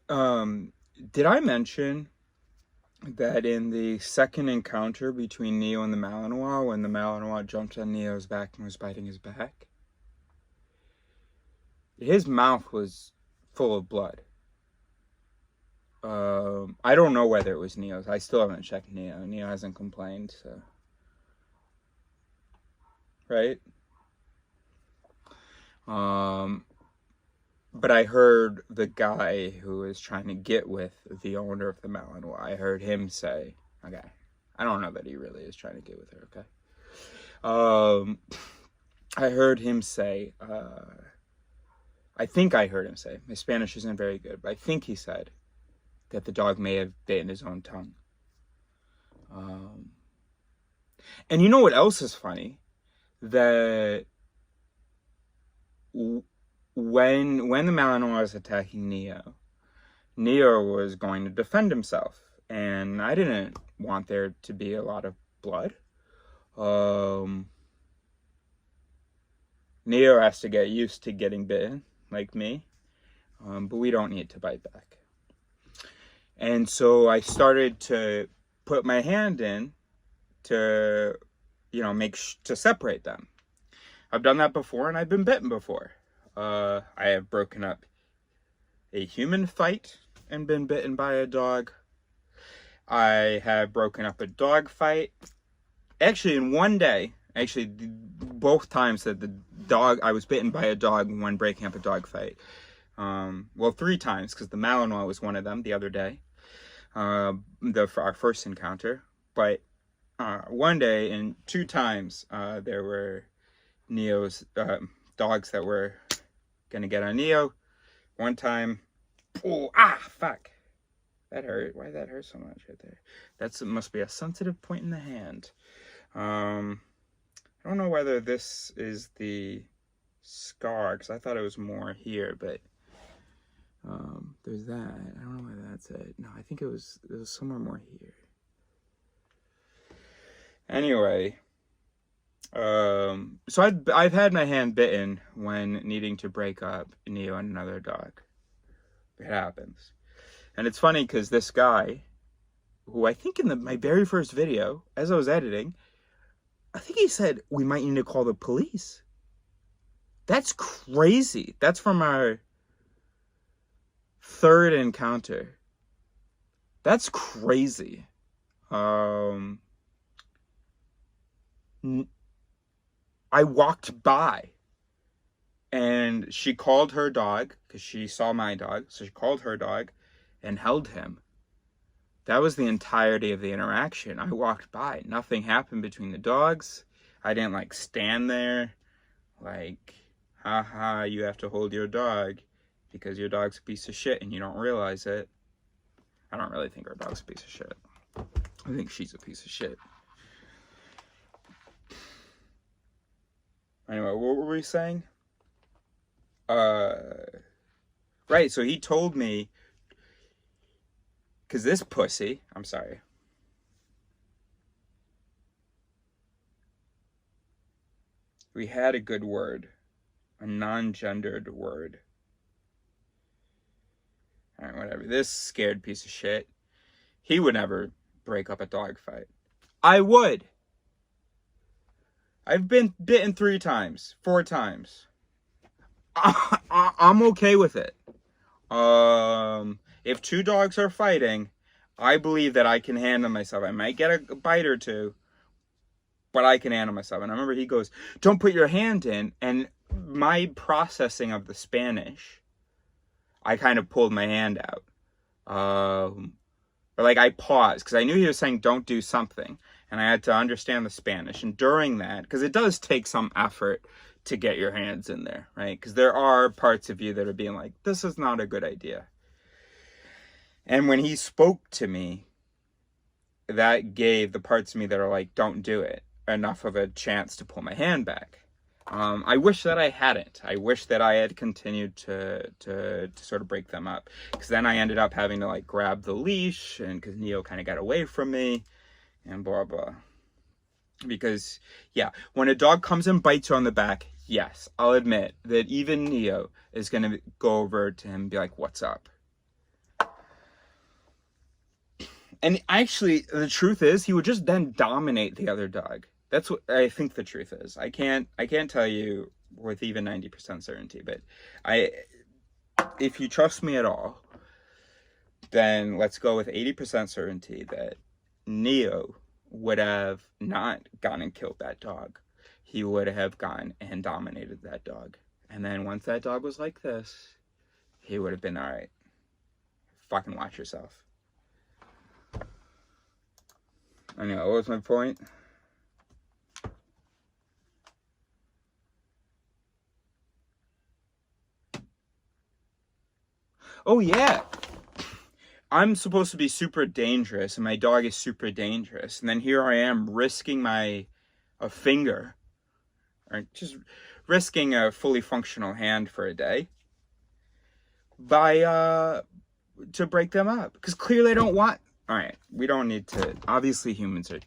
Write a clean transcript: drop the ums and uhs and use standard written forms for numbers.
Um, did I mention that in the second encounter between Neo and the Malinois, when the Malinois jumped on Neo's back and was biting his back, his mouth was full of blood. I don't know whether it was Neo's. I still haven't checked Neo. Neo hasn't complained, so. Right? Um, but I heard the guy who was trying to get with the owner of the Malinois, I heard him say, okay, I don't know that he really is trying to get with her, okay? I heard him say, I think I heard him say, my Spanish isn't very good, but I think he said that the dog may have bitten his own tongue. And you know what else is funny? That when the Malinois was attacking Neo, Neo was going to defend himself, and I didn't want there to be a lot of blood. Neo has to get used to getting bitten, like me, but we don't need to bite back. And so I started to put my hand in to, to separate them. I've done that before, and I've been bitten before. I have broken up a human fight and been bitten by a dog. I have broken up a dog fight. Actually, in one day, both times that I was bitten by a dog when breaking up a dog fight. Well, 3 times, because the Malinois was one of them the other day. For our first encounter. But one day and 2 times, there were Neo's dogs that were gonna get on Neo. One time, fuck, that hurt. Why did that hurt so much right there? It must be a sensitive point in the hand. I don't know whether this is the scar, because I thought it was more here, but there's that. I don't know whether that's it. No, I think it was somewhere more here. Anyway, so I've had my hand bitten when needing to break up Neo and another dog. It happens. And it's funny because this guy, who I think in my very first video, as I was editing, I think he said, we might need to call the police. That's crazy. That's from our 3rd encounter. That's crazy. I walked by and she called her dog because she saw my dog. So she called her dog and held him. That was the entirety of the interaction. I walked by. Nothing happened between the dogs. I didn't stand there haha, you have to hold your dog because your dog's a piece of shit and you don't realize it. I don't really think our dog's a piece of shit. I think she's a piece of shit. Anyway, what were we saying? Right, so he told me, because this pussy, I'm sorry. We had a good word, a non-gendered word. Alright, whatever. This scared piece of shit, he would never break up a dog fight. I would. I've been bitten 3 times, 4 times. I'm okay with it. If 2 dogs are fighting, I believe that I can handle myself. I might get a bite or 2, but I can handle myself. And I remember he goes, don't put your hand in. And my processing of the Spanish, I kind of pulled my hand out. Or I paused because I knew he was saying don't do something. And I had to understand the Spanish. And during that, because it does take some effort to get your hands in there, right? Because there are parts of you that are being like, this is not a good idea. And when he spoke to me, that gave the parts of me that are like, don't do it, enough of a chance to pull my hand back. I wish that I hadn't. I wish that I had continued to sort of break them up. Because then I ended up having to grab the leash, and because Neo kind of got away from me, and blah, blah. Because, yeah, when a dog comes and bites you on the back, yes, I'll admit that even Neo is going to go over to him and be like, what's up? And actually, the truth is, he would just then dominate the other dog. That's what I think the truth is. I can't tell you with even 90% certainty, but if you trust me at all, then let's go with 80% certainty that Neo would have not gone and killed that dog. He would have gone and dominated that dog. And then once that dog was like this, he would have been, all right, fucking watch yourself. I know, what was my point? Oh, yeah. I'm supposed to be super dangerous, and my dog is super dangerous. And then here I am risking a finger, or just risking a fully functional hand for a day to break them up. Because clearly I don't want... All right, we don't need to... Obviously humans are